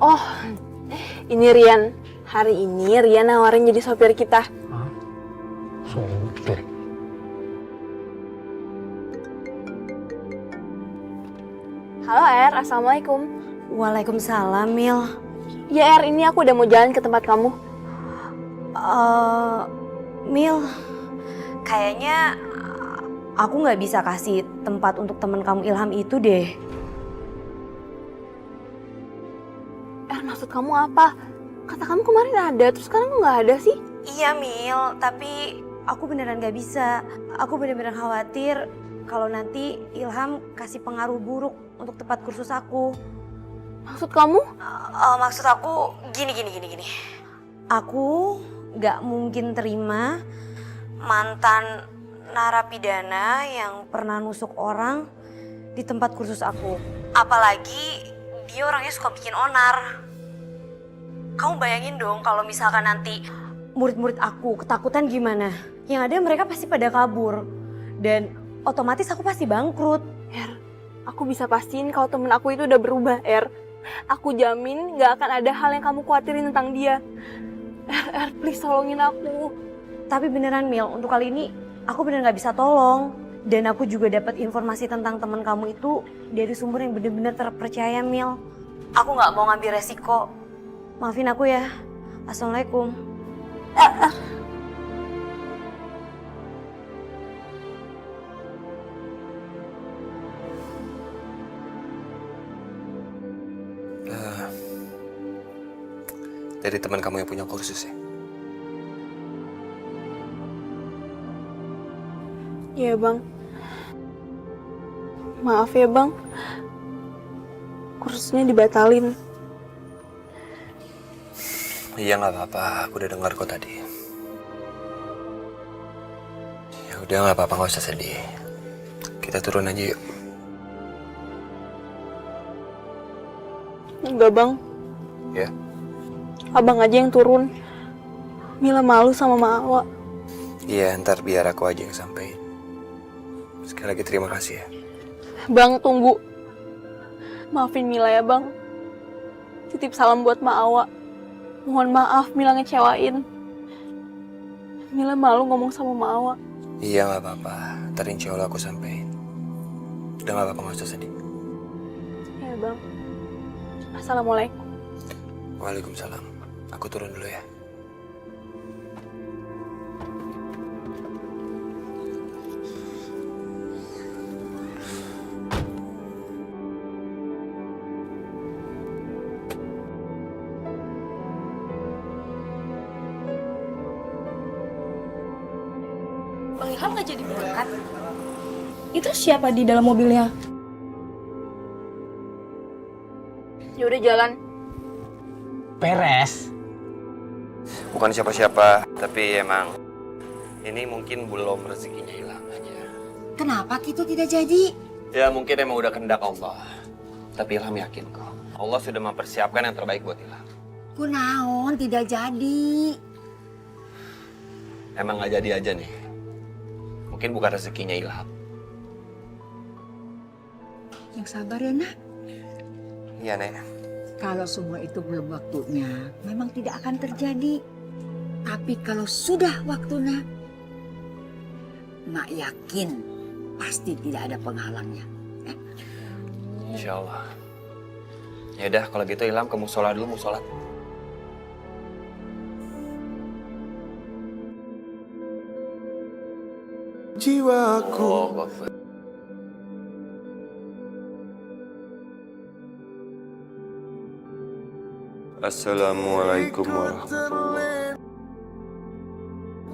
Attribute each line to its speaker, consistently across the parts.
Speaker 1: Oh, ini Rian. Hari ini Rian nawarin jadi sopir kita.
Speaker 2: Hah? Sopir?
Speaker 1: Halo Er, Assalamualaikum.
Speaker 3: Waalaikumsalam, Mil.
Speaker 1: Ya Er, ini aku udah mau jalan ke tempat kamu.
Speaker 3: Mil, kayaknya aku nggak bisa kasih tempat untuk temen kamu Ilham itu deh.
Speaker 1: Er, maksud kamu apa? Kata kamu kemarin ada, terus sekarang kok nggak ada sih?
Speaker 3: Iya, Mil, tapi aku beneran nggak bisa. Aku bener-bener khawatir kalau nanti Ilham kasih pengaruh buruk untuk tempat kursus aku.
Speaker 1: Maksud kamu?
Speaker 3: Maksud aku gini. Aku nggak mungkin terima mantan narapidana yang pernah nusuk orang di tempat kursus aku. Apalagi dia orangnya suka bikin onar. Kamu bayangin dong kalau misalkan nanti murid-murid aku ketakutan gimana? Yang ada mereka pasti pada kabur. Dan otomatis aku pasti bangkrut.
Speaker 1: Er, aku bisa pastiin kalau temen aku itu udah berubah, Er. Aku jamin gak akan ada hal yang kamu khawatirin tentang dia. Er, please tolongin aku.
Speaker 3: Tapi beneran Mil, untuk kali ini aku bener gak bisa tolong. Dan aku juga dapat informasi tentang teman kamu itu dari sumber yang bener-bener terpercaya, Mil. Aku gak mau ngambil resiko. Maafin aku ya. Assalamualaikum.
Speaker 4: Dari teman kamu yang punya kursus ya?
Speaker 1: Iya bang. Maaf ya bang. Kursusnya dibatalin.
Speaker 4: Iya nggak apa-apa, aku udah dengar kok tadi. Ya udah nggak apa-apa, nggak usah sedih. Kita turun aja yuk.
Speaker 1: Enggak bang.
Speaker 4: Ya.
Speaker 1: Abang aja yang turun. Mila malu sama Maawa.
Speaker 4: Iya, ntar biar aku aja yang sampein. Sekali lagi terima kasih ya.
Speaker 1: Bang, tunggu. Maafin Mila ya, Bang. Titip salam buat Maawa. Mohon maaf Mila ngecewain. Mila malu ngomong sama Maawa.
Speaker 4: Iya nggak apa-apa, ntar insya Allah aku sampein. Udah nggak apa-apa, nggak usah sedih.
Speaker 1: Ya, Bang. Assalamualaikum.
Speaker 4: Waalaikumsalam. Aku turun dulu ya.
Speaker 5: Bang Ilham nggak jadi berangkat? Itu siapa di dalam mobilnya?
Speaker 1: Ya udah jalan.
Speaker 2: Beres.
Speaker 4: Bukan siapa-siapa, tapi emang ini mungkin belum rezekinya hilang aja.
Speaker 6: Kenapa gitu tidak jadi?
Speaker 4: Ya mungkin emang udah kehendak Allah. Tapi Ilham yakin kok, Allah sudah mempersiapkan yang terbaik buat Ilham.
Speaker 6: Kunaon tidak jadi.
Speaker 4: Emang nggak jadi aja nih. Mungkin bukan rezekinya Ilham.
Speaker 6: Yang sabar ya nak.
Speaker 4: Iya Nek.
Speaker 6: Kalau semua itu belum waktunya, memang tidak akan terjadi. Tapi kalau sudah waktunya, mak yakin pasti tidak ada penghalangnya.
Speaker 4: Insya Allah. Ya udah kalau gitu Ilham ke musola dulu, mau sholat.
Speaker 7: Jiwaku
Speaker 4: Oh, Assalamualaikum warahmatullahi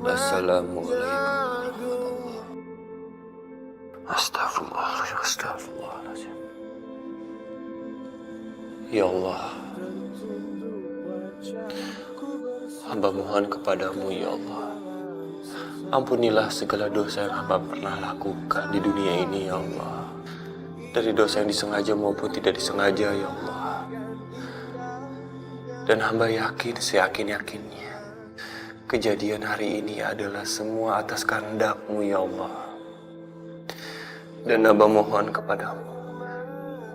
Speaker 4: wabarakatuh. Assalamualaikum. Astagfirullahaladzim. Ya Allah, hamba mohon kepadamu ya Allah. Ampunilah segala dosa yang hamba pernah lakukan di dunia ini ya Allah. Dari dosa yang disengaja maupun tidak disengaja ya Allah. Dan hamba yakin, seyakin-yakinnya, kejadian hari ini adalah semua atas kehendak-Mu ya Allah. Dan hamba mohon kepadamu,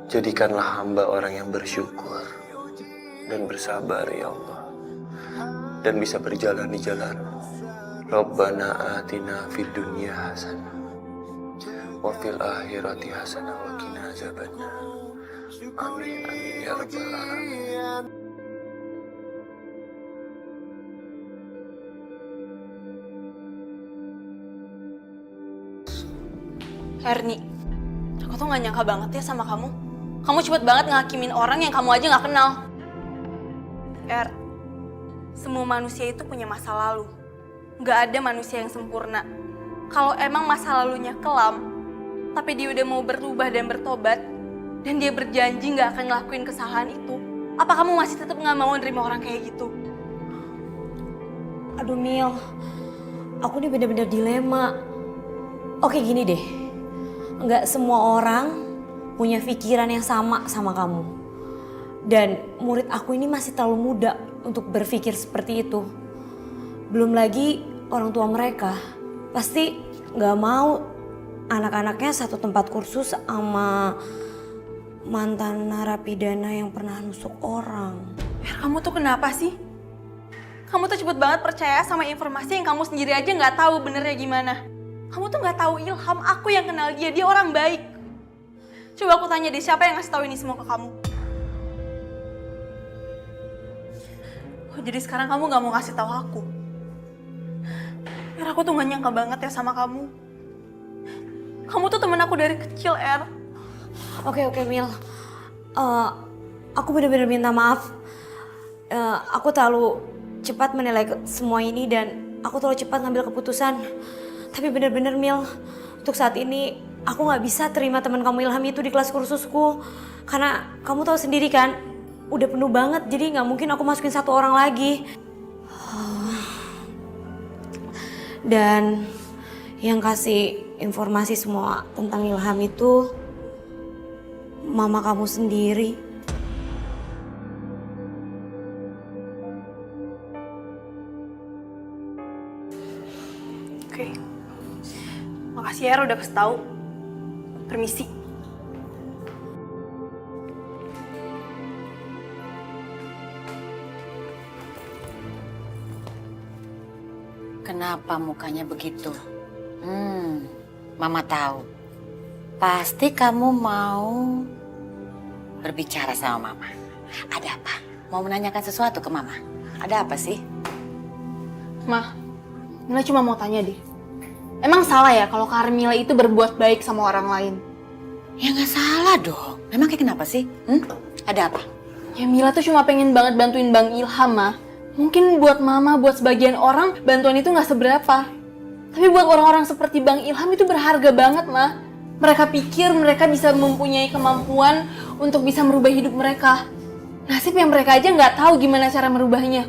Speaker 4: jadikanlah hamba orang yang bersyukur. dan bersabar ya Allah, dan bisa berjalan di jalan. Rabbana atina fid dunya hasanah wa fil akhirati hasanah wa qina azabannar. Amin amin ya rabbal alamin.
Speaker 1: Erni, aku tuh gak nyangka banget ya sama kamu. Kamu cepet banget ngakimin orang yang kamu aja gak kenal. Er, semua manusia itu punya masa lalu. Gak ada manusia yang sempurna. Kalau emang masa lalunya kelam, tapi dia udah mau berubah dan bertobat, dan dia berjanji gak akan ngelakuin kesalahan itu, apa kamu masih tetap gak mau nerima orang kayak gitu?
Speaker 3: Aduh Mil, aku ini bener-bener dilema. Oke gini deh, nggak semua orang punya pikiran yang sama kamu. Dan murid aku ini masih terlalu muda untuk berpikir seperti itu. Belum lagi orang tua mereka pasti nggak mau anak-anaknya satu tempat kursus sama mantan narapidana yang pernah nusuk orang.
Speaker 1: Kamu tuh kenapa sih? Kamu tuh cepet banget percaya sama informasi yang kamu sendiri aja nggak tahu benernya gimana. Kamu tuh nggak tahu Ilham, aku yang kenal dia orang baik. Coba aku tanya deh, siapa yang ngasih tahu ini semua ke kamu? Oh, jadi sekarang kamu nggak mau ngasih tahu aku? Er, aku tuh nggak nyangka banget ya sama kamu. Kamu tuh temen aku dari kecil, Er.
Speaker 3: Oke Mil, aku benar-benar minta maaf. Aku terlalu cepat menilai semua ini dan aku terlalu cepat ngambil keputusan. Tapi benar-benar Mil, untuk saat ini aku nggak bisa terima teman kamu Ilham itu di kelas kursusku. Karena kamu tahu sendiri kan, udah penuh banget, jadi nggak mungkin aku masukin satu orang lagi. Dan yang kasih informasi semua tentang Ilham itu mama kamu sendiri.
Speaker 1: Oke. Makasih ya, udah kasih tahu. Permisi.
Speaker 8: Kenapa mukanya begitu? Mama tahu. Pasti kamu mau berbicara sama Mama. Ada apa? Mau menanyakan sesuatu ke Mama? Ada apa sih?
Speaker 1: Ma, Mila cuma mau tanya deh. Emang salah ya kalau Carmila itu berbuat baik sama orang lain?
Speaker 8: Ya nggak salah dong. Memangnya kenapa sih? Ada apa?
Speaker 1: Ya Mila tuh cuma pengen banget bantuin Bang Ilham, Ma. Mungkin buat Mama, buat sebagian orang, bantuan itu nggak seberapa. Tapi buat orang-orang seperti Bang Ilham itu berharga banget, Ma. Mereka pikir mereka bisa mempunyai kemampuan untuk bisa merubah hidup mereka. Nasib yang mereka aja nggak tahu gimana cara merubahnya.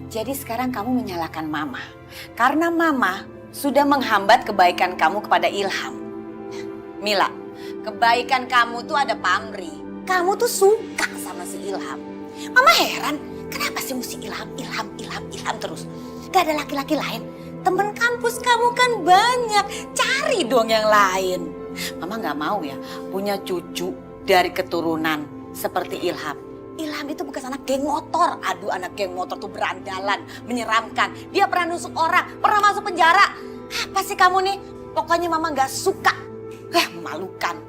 Speaker 8: Jadi sekarang kamu menyalahkan Mama. Karena Mama sudah menghambat kebaikan kamu kepada Ilham. Mila, kebaikan kamu tuh ada pamrih. Kamu tuh suka sama si Ilham. Mama heran, kenapa sih mesti Ilham terus? Gak ada laki-laki lain? Temen kampus kamu kan banyak, cari dong yang lain. Mama gak mau ya punya cucu dari keturunan seperti Ilham. Ilham itu bukan anak geng motor. Aduh, anak geng motor tuh berandalan, menyeramkan. Dia pernah nusuk orang, pernah masuk penjara. Apa sih kamu nih? Pokoknya Mama gak suka. Memalukan.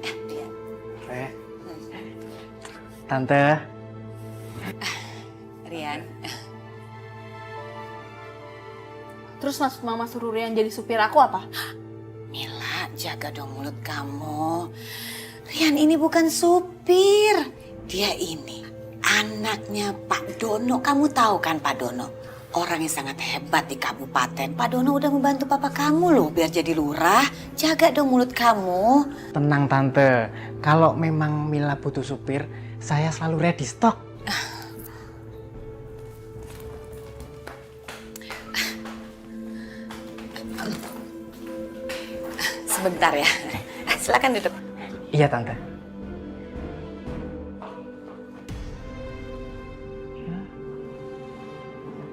Speaker 8: Dia.
Speaker 2: Tante.
Speaker 8: Rian.
Speaker 1: Terus maksud Mama suruh Rian jadi supir aku apa?
Speaker 8: Mila, jaga dong mulut kamu. Rian ini bukan supir. Dia ini anaknya Pak Dono. Kamu tahu kan Pak Dono? Orang yang sangat hebat di kabupaten. Pak Dono udah membantu papa kamu loh biar jadi lurah. Jaga dong mulut kamu.
Speaker 2: Tenang Tante, kalau memang Mila butuh supir, saya selalu ready stock.
Speaker 8: Sebentar ya. Silakan duduk.
Speaker 2: Iya Tante.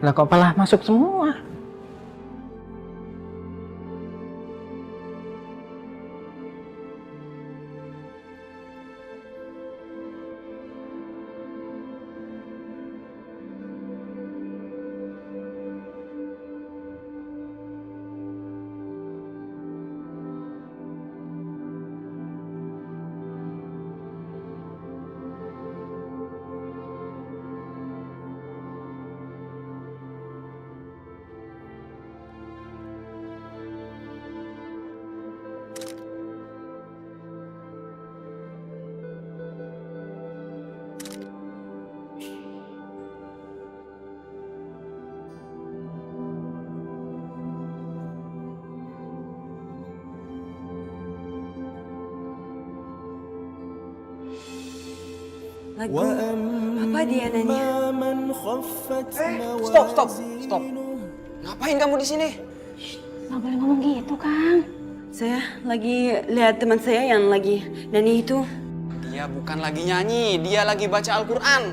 Speaker 2: Lah kok malah masuk semua?
Speaker 3: Lagu apa dia nanya?
Speaker 9: Stop. Ngapain kamu di sini?
Speaker 5: Nggak boleh ngomong gitu, Kang.
Speaker 3: Saya lagi lihat teman saya yang lagi nyanyi itu.
Speaker 9: Dia bukan lagi nyanyi, dia lagi baca Al-Quran.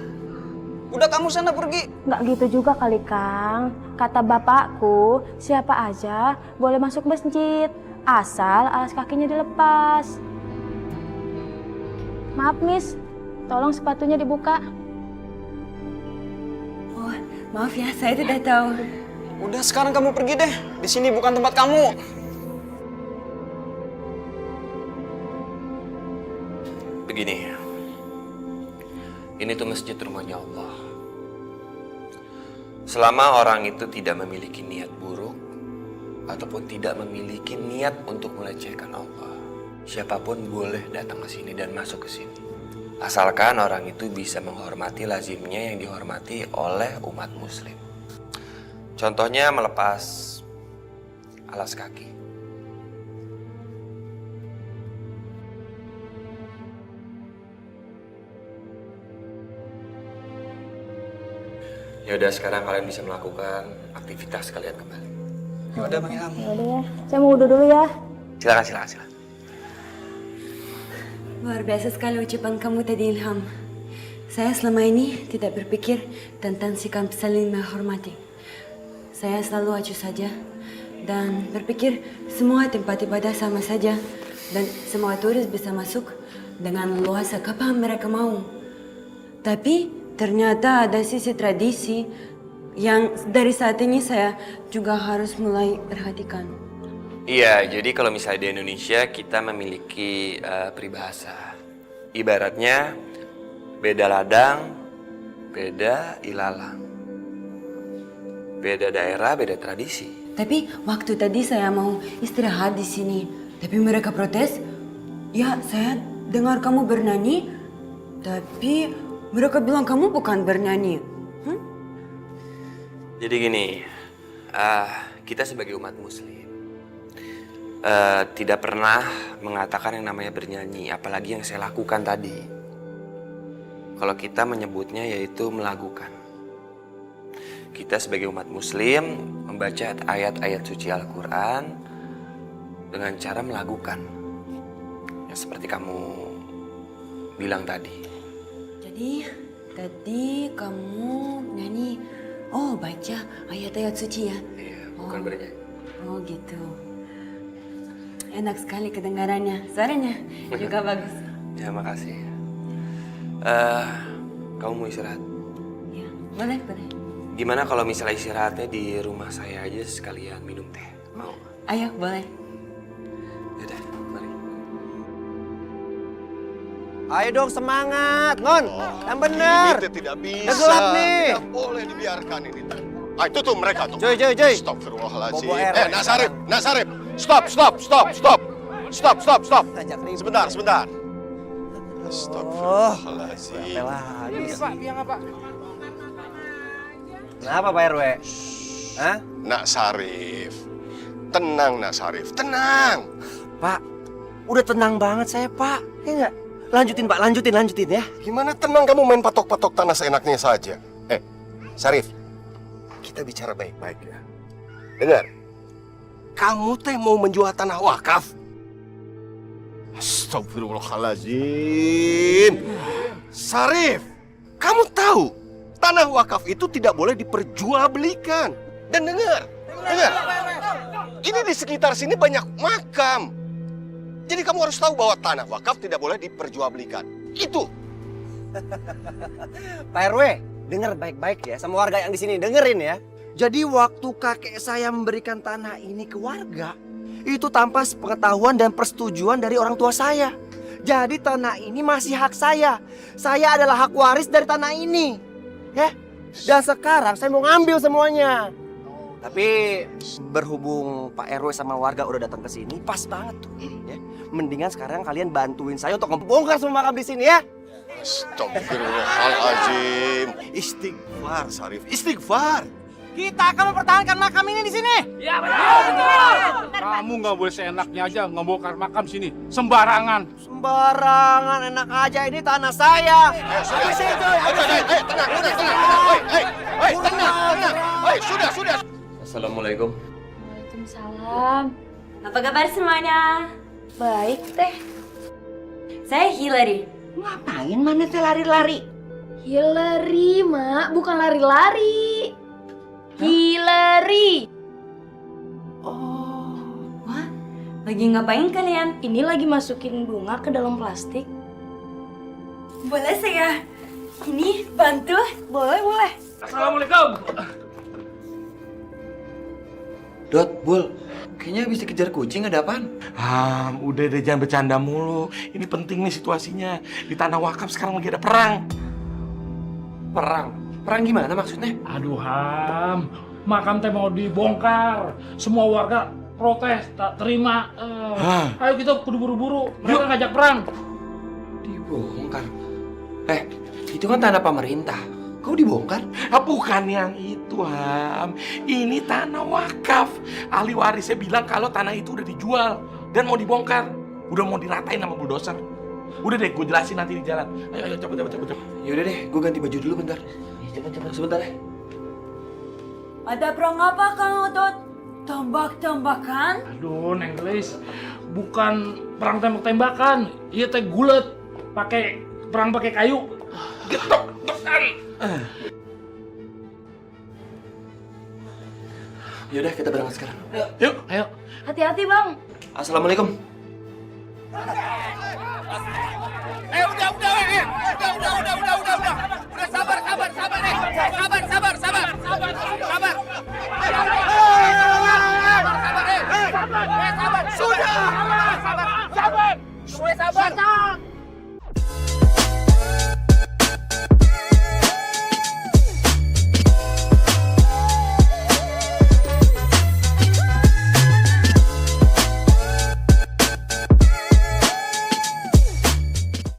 Speaker 9: Udah kamu sana pergi.
Speaker 5: Nggak gitu juga kali, Kang. Kata bapakku, siapa aja boleh masuk masjid, asal alas kakinya dilepas. Maaf, Miss. Tolong sepatunya dibuka.
Speaker 3: Oh, maaf ya, saya tidak tahu.
Speaker 9: Udah sekarang kamu pergi deh. Di sini bukan tempat kamu.
Speaker 4: Begini, ini tuh masjid rumahnya Allah. Selama orang itu tidak memiliki niat buruk ataupun tidak memiliki niat untuk melecehkan Allah, siapapun boleh datang ke sini dan masuk ke sini. Asalkan orang itu bisa menghormati lazimnya yang dihormati oleh umat muslim. Contohnya melepas alas kaki. Ya udah, sekarang kalian bisa melakukan aktivitas kalian kembali.
Speaker 9: Ya udah Bang Ilham.
Speaker 5: Yaudah ya, saya mau wudhu dulu ya.
Speaker 4: Silakan.
Speaker 3: Luar biasa sekali ucapan kamu tadi, Ilham. Saya selama ini tidak berpikir tentang sikap saling menghormati. Saya selalu acuh saja dan berpikir semua tempat ibadah sama saja dan semua turis bisa masuk dengan luasa kapan mereka mau. Tapi ternyata ada sisi tradisi yang dari saat ini saya juga harus mulai perhatikan.
Speaker 4: Iya, jadi kalau misalnya di Indonesia kita memiliki peribahasa. Ibaratnya beda ladang, beda ilalang. Beda daerah, beda tradisi.
Speaker 3: Tapi waktu tadi saya mau istirahat di sini, tapi mereka protes. Ya, saya dengar kamu bernyanyi, tapi mereka bilang kamu bukan bernyanyi.
Speaker 4: Jadi gini, kita sebagai umat muslim tidak pernah mengatakan yang namanya bernyanyi, apalagi yang saya lakukan tadi. Kalau kita menyebutnya yaitu melakukan. Kita sebagai umat muslim membaca ayat-ayat suci Al-Quran dengan cara melakukan. Ya, seperti kamu bilang tadi.
Speaker 3: Jadi tadi kamu nyanyi, baca ayat-ayat suci ya?
Speaker 4: Iya, bukan bernyanyi.
Speaker 3: Oh gitu. Enak sekali kedengarannya, suaranya juga bagus.
Speaker 4: Ya, makasih. Kamu mau istirahat?
Speaker 3: Ya, boleh.
Speaker 4: Gimana kalau misalnya istirahatnya di rumah saya aja sekalian minum teh? Mau?
Speaker 3: Ayo, boleh.
Speaker 4: Yaudah, mari.
Speaker 2: Ayo dong semangat, Ngon. Yang bener.
Speaker 7: Ini tidak bisa.
Speaker 2: Udah gelap nih.
Speaker 7: Tidak boleh dibiarkan ini. Ah, itu tuh mereka tuh.
Speaker 2: Joy.
Speaker 7: Astagfirullahaladzim.
Speaker 2: Bobo RW
Speaker 7: Nak Sarif. Stop.
Speaker 2: Ngajak ribut.
Speaker 7: Sebentar. Astagfirullahaladzim.
Speaker 2: Lagi. Pak, biang apa? Kenapa Pak RW? Hah?
Speaker 7: Nak Sarif. Tenang, Nak Sarif. Tenang.
Speaker 2: Pak, udah tenang banget saya, Pak. Ya enggak? Lanjutin, Pak. Lanjutin ya.
Speaker 7: Gimana tenang kamu main patok-patok tanah seenaknya saja? Sarif. Kita bicara baik-baik ya. Dengar. Kamu teh mau menjual tanah wakaf? Astagfirullahaladzim. Sarif, kamu tahu tanah wakaf itu tidak boleh diperjualbelikan. Dan dengar. Ini di sekitar sini banyak makam. Jadi kamu harus tahu bahwa tanah wakaf tidak boleh diperjualbelikan. Itu.
Speaker 2: Pak RW, dengar baik-baik ya sama warga yang di sini. Dengerin ya. Jadi waktu kakek saya memberikan tanah ini ke warga, itu tanpa sepengetahuan dan persetujuan dari orang tua saya. Jadi tanah ini masih hak saya. Saya adalah hak waris dari tanah ini. Ya. Dan sekarang saya mau ngambil semuanya. Tapi berhubung Pak RW sama warga udah datang ke sini, pas banget tuh. Ya. Mendingan sekarang kalian bantuin saya untuk ngebongkar semua makam di sini ya.
Speaker 7: Astagfirullahaladzim. Istighfar, Sarif. Istighfar.
Speaker 9: Kita akan mempertahankan makam ini di sini.
Speaker 10: Kamu nggak boleh seenaknya aja ngebongkar makam sini. Sembarangan.
Speaker 2: Sembarangan, enak aja, ini tanah saya. Habis itu,
Speaker 7: Sudah.
Speaker 4: Assalamualaikum.
Speaker 5: Waalaikumsalam.
Speaker 3: Apa kabar semuanya?
Speaker 5: Baik teh.
Speaker 3: Saya Hillary.
Speaker 6: Ngapain mana teh lari-lari?
Speaker 5: Hillary, Mak, bukan lari-lari. Hillary.
Speaker 3: Wah, lagi ngapain kalian?
Speaker 5: Ini lagi masukin bunga ke dalam plastik.
Speaker 3: Boleh saya ini bantu? Boleh.
Speaker 10: Assalamualaikum.
Speaker 4: Dot, Bul, kayaknya habis dikejar kucing, ada apaan?
Speaker 11: Udah deh jangan bercanda mulu. Ini penting nih situasinya. Di tanah wakaf sekarang lagi ada perang.
Speaker 4: Perang? Perang gimana maksudnya?
Speaker 10: Aduh Ham, makam teh mau dibongkar. Semua warga protes, tak terima. Ayo kita kudu buru-buru. Mereka ngajak perang.
Speaker 4: Dibongkar? Itu kan tanah pemerintah. Kau dibongkar?
Speaker 11: Bukan yang itu, Ham. Ini tanah wakaf. Ahli warisnya bilang kalau tanah itu udah dijual dan mau dibongkar. Udah mau diratain sama bulldozer. Udah deh, gue jelasin nanti di jalan. Ayo, cepet.
Speaker 4: Yaudah deh, gue ganti baju dulu bentar. Cepet, sebentar ya.
Speaker 3: Ada perang apa Kang Otot? Tembak-tembakan?
Speaker 10: Aduh, Neng Gelis, bukan perang tembak-tembakan. Iya teh gulet. Perang pakai kayu. Getok-getokan.
Speaker 4: Yaudah, kita berangkat sekarang.
Speaker 10: Yuk, ayo.
Speaker 5: Hati-hati, Bang.
Speaker 4: Assalamualaikum.
Speaker 7: Udah. Udah, sabar nih. Sabar.